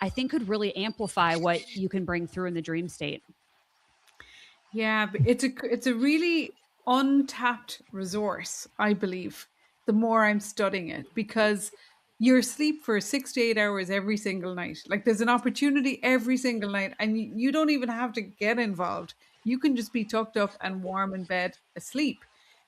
Speaker 3: I think could really amplify what you can bring through in the dream state.
Speaker 2: Yeah, but it's a really untapped resource, I believe, the more I'm studying it, because you're asleep for 6 to 8 hours every single night. Like there's an opportunity every single night, and you don't even have to get involved. You can just be tucked up and warm in bed asleep.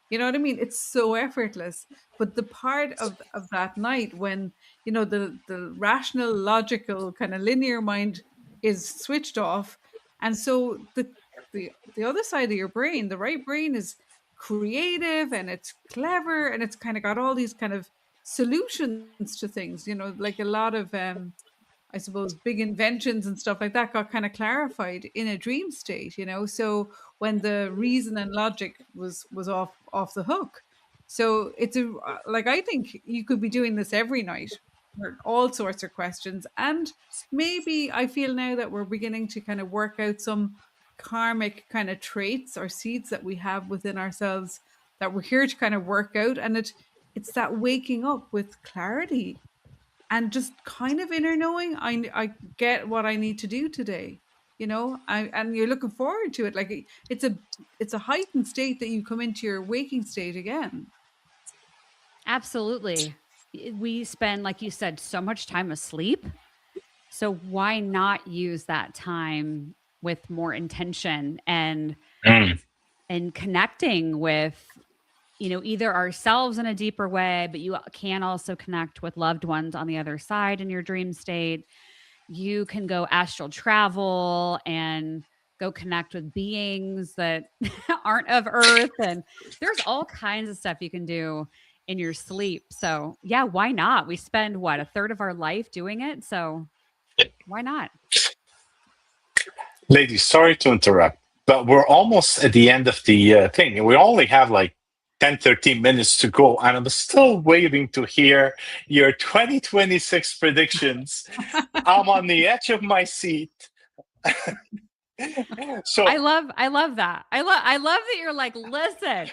Speaker 2: You know what I mean? It's so effortless. But the part of that night when, the rational, logical, kind of linear mind is switched off, and so the other side of your brain, the right brain, is creative and it's clever and it's kind of got all these kind of solutions to things, like a lot of I suppose big inventions and stuff like that got kind of clarified in a dream state, so when the reason and logic was off the hook. So it's like, I think you could be doing this every night for all sorts of questions. And maybe I feel now that we're beginning to kind of work out some karmic kind of traits or seeds that we have within ourselves that we're here to kind of work out. And it's that waking up with clarity and just kind of inner knowing. I get what I need to do today, and you're looking forward to it. Like it's a heightened state that you come into your waking state again.
Speaker 3: Absolutely. We spend, like you said, so much time asleep. So why not use that time with more intention and connecting with, either ourselves in a deeper way, but you can also connect with loved ones on the other side in your dream state. You can go astral travel and go connect with beings that aren't of Earth. And there's all kinds of stuff you can do in your sleep. So yeah, why not? We spend a third of our life doing it. So why not?
Speaker 1: Ladies, sorry to interrupt, but we're almost at the end of the thing. We only have like 10, 13 minutes to go, and I'm still waiting to hear your 2026 predictions. I'm on the edge of my seat. So
Speaker 3: I love that. I love that you're like, listen,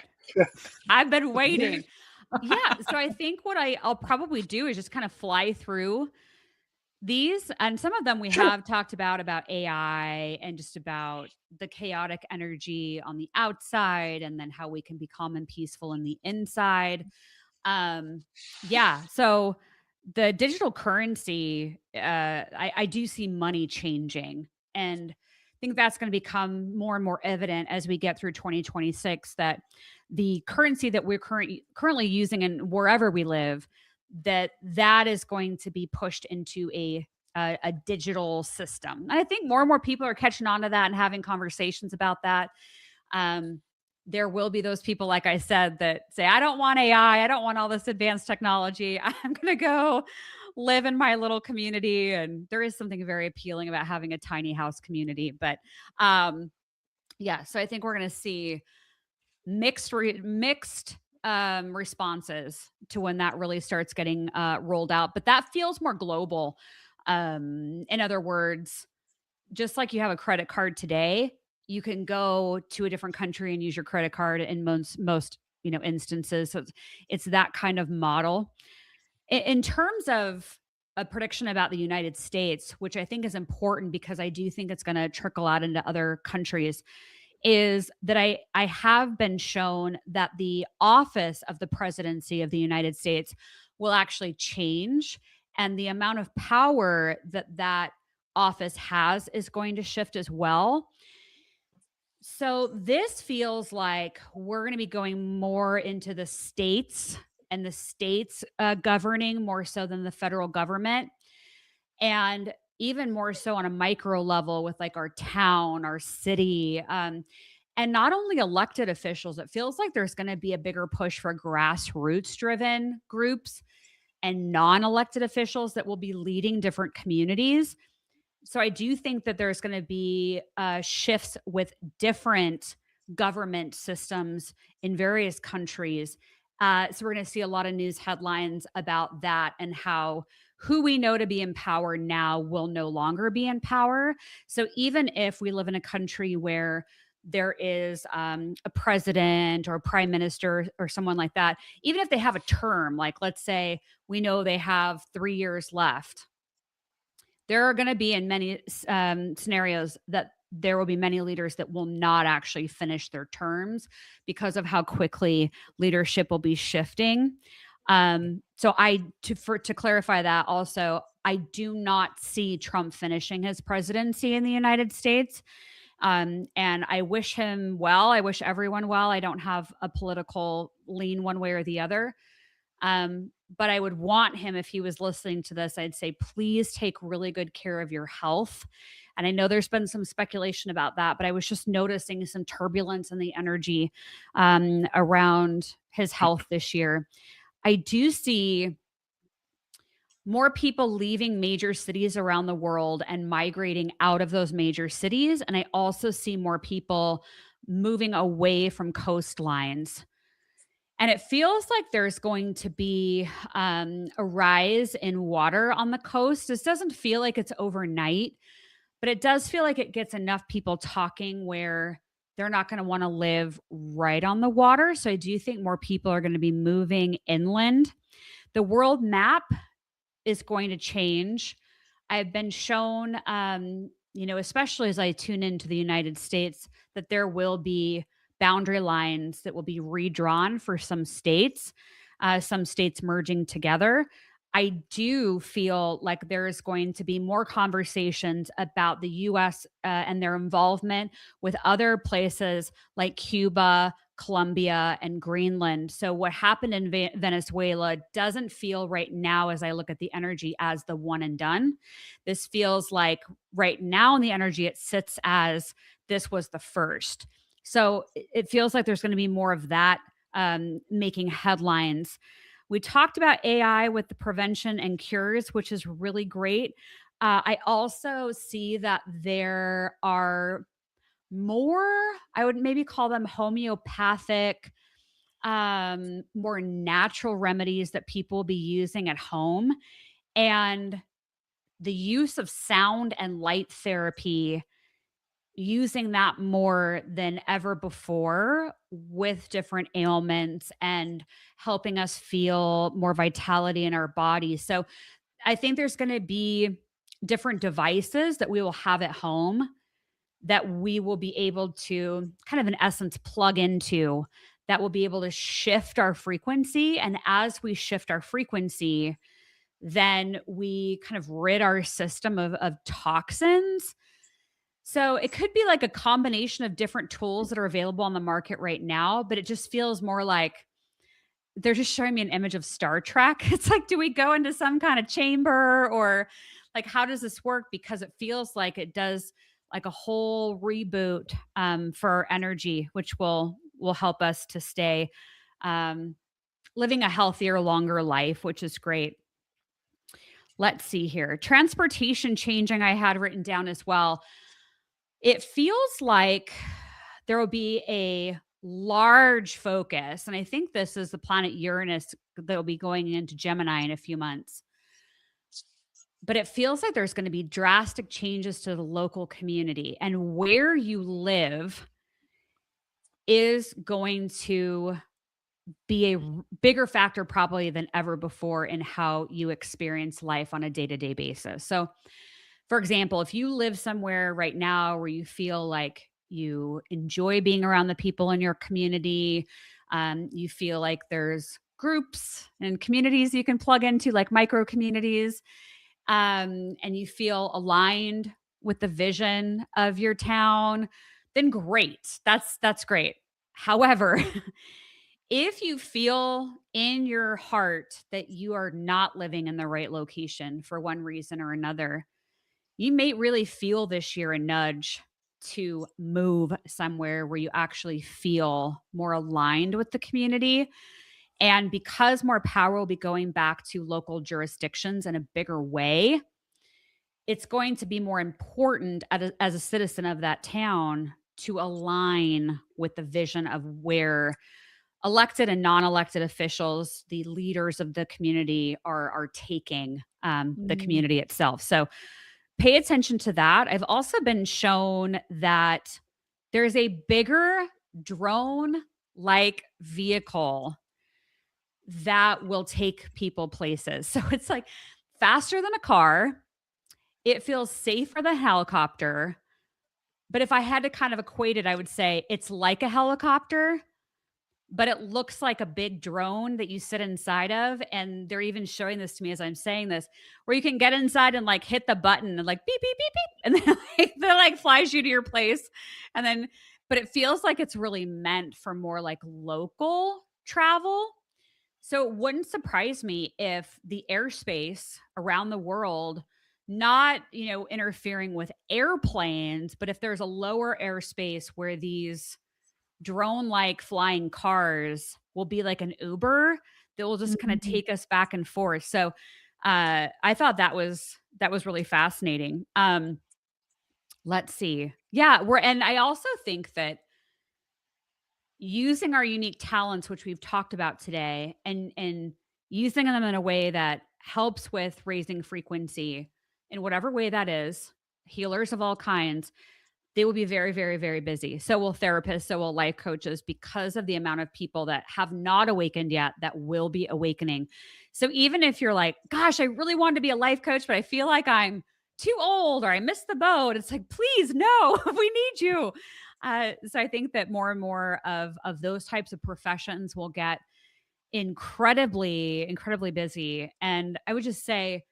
Speaker 3: I've been waiting. Yeah. So I think what I'll probably do is just kind of fly through these, and some of them we have talked about AI and just about the chaotic energy on the outside, and then how we can be calm and peaceful in the inside. Yeah. So the digital currency, I do see money changing, and I think that's going to become more and more evident as we get through 2026, that the currency that we're currently using and wherever we live, that is going to be pushed into a digital system. And I think more and more people are catching on to that and having conversations about that. There will be those people, like I said, that say, I don't want AI. I don't want all this advanced technology. I'm going to go live in my little community. And there is something very appealing about having a tiny house community. But yeah, so I think we're going to see mixed responses to when that really starts getting rolled out. But that feels more global. In other words, just like you have a credit card today, you can go to a different country and use your credit card in most instances. So it's that kind of model. In terms of a prediction about the United States, which I think is important because I do think it's going to trickle out into other countries, is that I have been shown that the office of the presidency of the United States will actually change, and the amount of power that office has is going to shift as well. So this feels like we're going to be going more into the states and the states governing more so than the federal government. And even more so on a micro level with like our town, our city, and not only elected officials. It feels like there's going to be a bigger push for grassroots driven groups and non-elected officials that will be leading different communities. So I do think that there's going to be shifts with different government systems in various countries. So we're going to see a lot of news headlines about that and how who we know to be in power now will no longer be in power. So even if we live in a country where there is a president or a prime minister or someone like that, even if they have a term, like let's say we know they have 3 years left, there are going to be in many scenarios that there will be many leaders that will not actually finish their terms because of how quickly leadership will be shifting. So to clarify that also, I do not see Trump finishing his presidency in the United States. And I wish him well. I wish everyone well. I don't have a political lean one way or the other. But I would want him, if he was listening to this, I'd say, please take really good care of your health. And I know there's been some speculation about that, but I was just noticing some turbulence in the energy around his health this year. I do see more people leaving major cities around the world and migrating out of those major cities. And I also see more people moving away from coastlines. And it feels like there's going to be a rise in water on the coast. This doesn't feel like it's overnight, but it does feel like it gets enough people talking where they're not going to want to live right on the water. So I do think more people are going to be moving inland. The world map is going to change. I've been shown, especially as I tune into the United States, that there will be boundary lines that will be redrawn for some states merging together. I do feel like there is going to be more conversations about the US and their involvement with other places like Cuba, Colombia, and Greenland. So what happened in Venezuela doesn't feel right now, as I look at the energy, as the one and done. This feels like right now in the energy, it sits as this was the first. So it feels like there's going to be more of that making headlines. We talked about AI with the prevention and cures, which is really great. I also see that there are more, I would maybe call them homeopathic, more natural remedies that people will be using at home. And the use of sound and light therapy, using that more than ever before with different ailments and helping us feel more vitality in our bodies. So I think there's going to be different devices that we will have at home that we will be able to kind of, in essence, plug into, that will be able to shift our frequency. And as we shift our frequency, then we kind of rid our system of toxins. So it could be like a combination of different tools that are available on the market right now, but it just feels more like they're just showing me an image of Star Trek. It's like, do we go into some kind of chamber, or like, how does this work? Because it feels like it does like a whole reboot for our energy, which will help us to stay living a healthier, longer life, which is great. Let's see here. Transportation changing, I had written down as well. It feels like there will be a large focus, and I think this is the planet Uranus that will be going into Gemini in a few months. But it feels like there's going to be drastic changes to the local community, and where you live is going to be a bigger factor probably than ever before in how you experience life on a day-to-day basis. So, for example, if you live somewhere right now where you feel like you enjoy being around the people in your community, you feel like there's groups and communities you can plug into, like micro communities, and you feel aligned with the vision of your town, then great. That's great. However, if you feel in your heart that you are not living in the right location for one reason or another, you may really feel this year a nudge to move somewhere where you actually feel more aligned with the community. And because more power will be going back to local jurisdictions in a bigger way, it's going to be more important as a citizen of that town to align with the vision of where elected and non-elected officials, the leaders of the community, are taking the community itself. So pay attention to that. I've also been shown that there's a bigger drone-like vehicle that will take people places. So it's like faster than a car. It feels safer than a helicopter. But if I had to kind of equate it, I would say it's like a helicopter, but it looks like a big drone that you sit inside of. And they're even showing this to me as I'm saying this, where you can get inside and like hit the button and like beep, beep, beep, beep. And then like flies you to your place. And then, but it feels like it's really meant for more like local travel. So it wouldn't surprise me if the airspace around the world, not, interfering with airplanes, but if there's a lower airspace where these drone-like flying cars will be like an Uber that will just kind of take us back and forth. So I thought that was really fascinating. Let's see. Yeah, and I also think that using our unique talents, which we've talked about today, and using them in a way that helps with raising frequency in whatever way that is, healers of all kinds, they will be very, very, very busy. So will therapists, so will life coaches, because of the amount of people that have not awakened yet that will be awakening. So even if you're like, gosh, I really wanted to be a life coach, but I feel like I'm too old or I missed the boat, it's like, please, no, we need you. So I think that more and more of those types of professions will get incredibly, incredibly busy. And I would just say,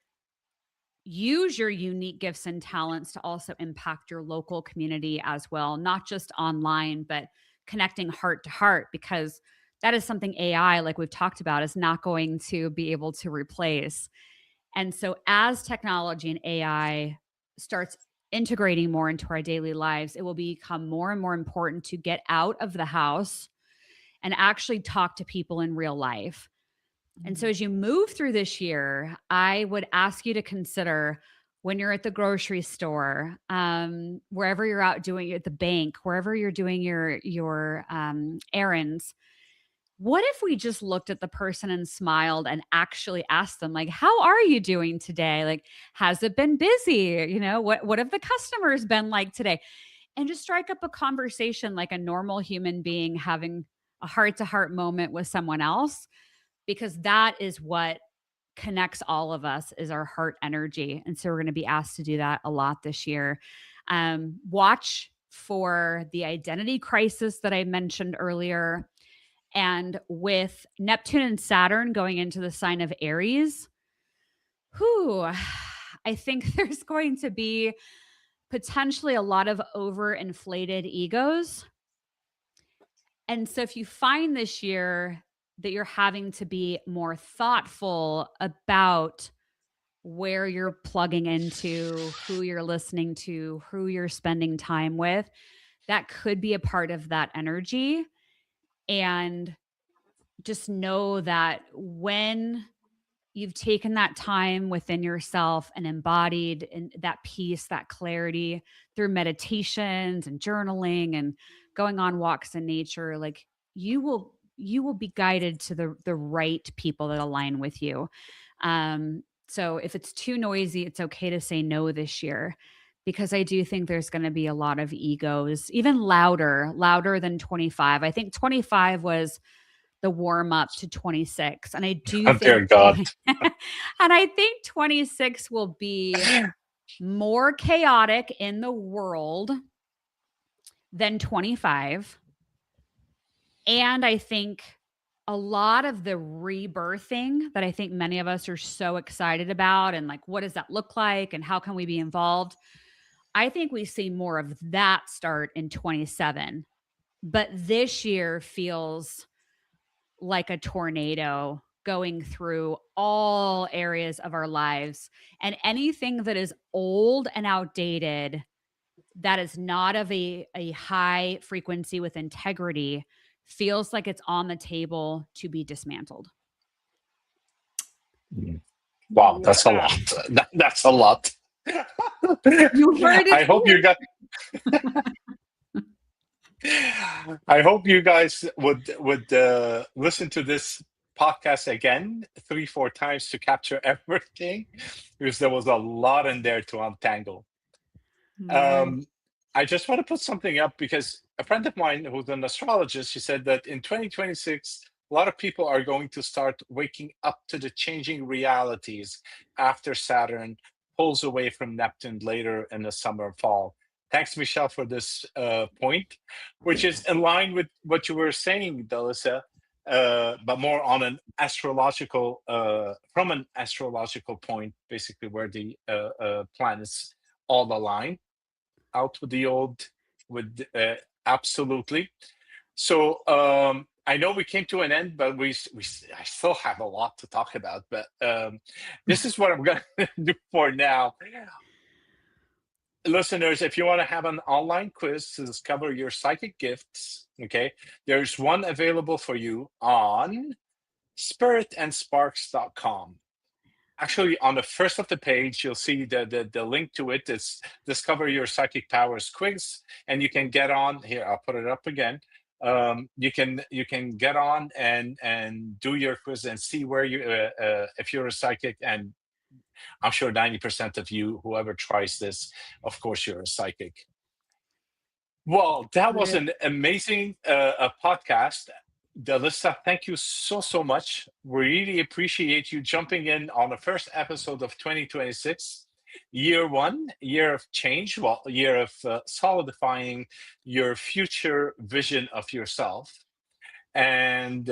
Speaker 3: use your unique gifts and talents to also impact your local community as well, not just online, but connecting heart to heart, because that is something AI, like we've talked about, is not going to be able to replace. And so as technology and AI starts integrating more into our daily lives, it will become more and more important to get out of the house and actually talk to people in real life. And so as you move through this year, I would ask you to consider, when you're at the grocery store, wherever you're out doing at the bank, wherever you're doing your errands, what if we just looked at the person and smiled and actually asked them, like, how are you doing today? Like, has it been busy? What have the customers been like today? And just strike up a conversation like a normal human being having a heart-to-heart moment with someone else, because that is what connects all of us, is our heart energy. And so we're going to be asked to do that a lot this year. Watch for the identity crisis that I mentioned earlier. And with Neptune and Saturn going into the sign of Aries, I think there's going to be potentially a lot of overinflated egos. And so if you find this year that you're having to be more thoughtful about where you're plugging into, who you're listening to, who you're spending time with, that could be a part of that energy. And just know that when you've taken that time within yourself and embodied in that peace, that clarity through meditations and journaling and going on walks in nature, like you will be guided to the right people that align with you. So if it's too noisy, it's okay to say no this year, because I do think there's going to be a lot of egos, even louder than 25. I think 25 was the warm up to 26. And I do
Speaker 1: Oh,
Speaker 3: think,
Speaker 1: dear God.
Speaker 3: and I think 26 will be more chaotic in the world than 25. And I think a lot of the rebirthing that I think many of us are so excited about, and like, what does that look like? And how can we be involved? I think we see more of that start in 27. But this year feels like a tornado going through all areas of our lives. And anything that is old and outdated, that is not of a high frequency with integrity, feels like it's on the table to be dismantled.
Speaker 1: Wow, that's a lot. That's a lot.
Speaker 2: You heard it.
Speaker 1: I hope you got. I hope you guys would listen to this podcast again 3-4 times to capture everything, because there was a lot in there to untangle. I just want to put something up, because a friend of mine who's an astrologist, she said that in 2026, a lot of people are going to start waking up to the changing realities after Saturn pulls away from Neptune later in the summer and fall. Thanks, Michelle, for this point, which is in line with what you were saying, Dallisa, but more on an astrological, from an astrological point, basically where the planets all align. Out with the old, with absolutely. So I know we came to an end, but I still have a lot to talk about. But this is what I'm going to do for now. Listeners, if you want to have an online quiz to discover your psychic gifts, okay, there's one available for you on spiritandsparks.com. Actually, on the first of the page, you'll see the link to it. It's Discover Your Psychic Powers quiz, and you can get on here. I'll put it up again. You can get on and do your quiz and see where you if you're a psychic. And I'm sure 90% of you, whoever tries this, of course, you're a psychic. Well, that was an amazing podcast. Dallisa, thank you so much. We really appreciate you jumping in on the first episode of 2026, year one, year of change, well, year of solidifying your future vision of yourself. And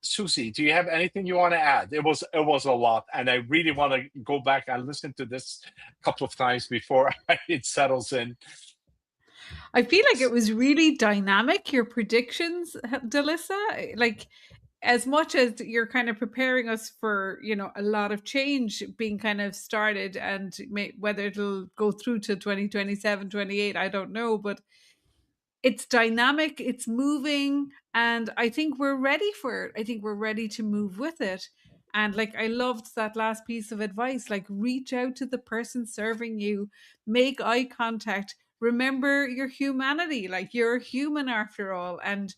Speaker 1: Susie, do you have anything you want to add? It was a lot, and I really want to go back and listen to this a couple of times before it settles in.
Speaker 2: I feel like it was really dynamic, your predictions, Dallisa. Like, as much as you're kind of preparing us for, a lot of change being kind of started, and whether it'll go through to 2027, 28, I don't know, but it's dynamic, it's moving, and I think we're ready for it. I think we're ready to move with it. And like, I loved that last piece of advice, like, reach out to the person serving you, make eye contact, remember your humanity, like, you're human after all. And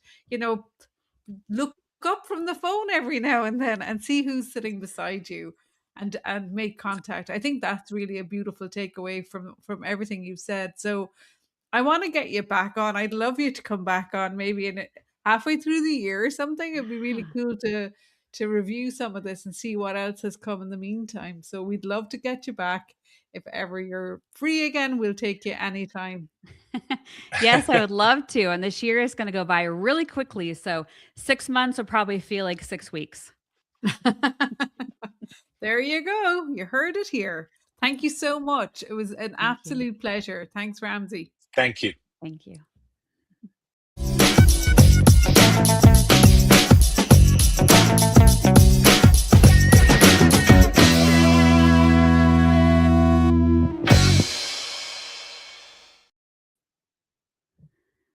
Speaker 2: look up from the phone every now and then and see who's sitting beside you, and make contact. I think that's really a beautiful takeaway from everything you've said. So I want to get you back on. I'd love you to come back on, maybe halfway through the year or something. It'd be really cool to review some of this and see what else has come in the meantime. So we'd love to get you back. If ever you're free again, we'll take you anytime.
Speaker 3: Yes, I would love to. And this year is going to go by really quickly. So 6 months will probably feel like 6 weeks.
Speaker 2: There you go. You heard it here. Thank you so much. It was an absolute pleasure. Thanks, Ramsey.
Speaker 1: Thank you.
Speaker 3: Thank you.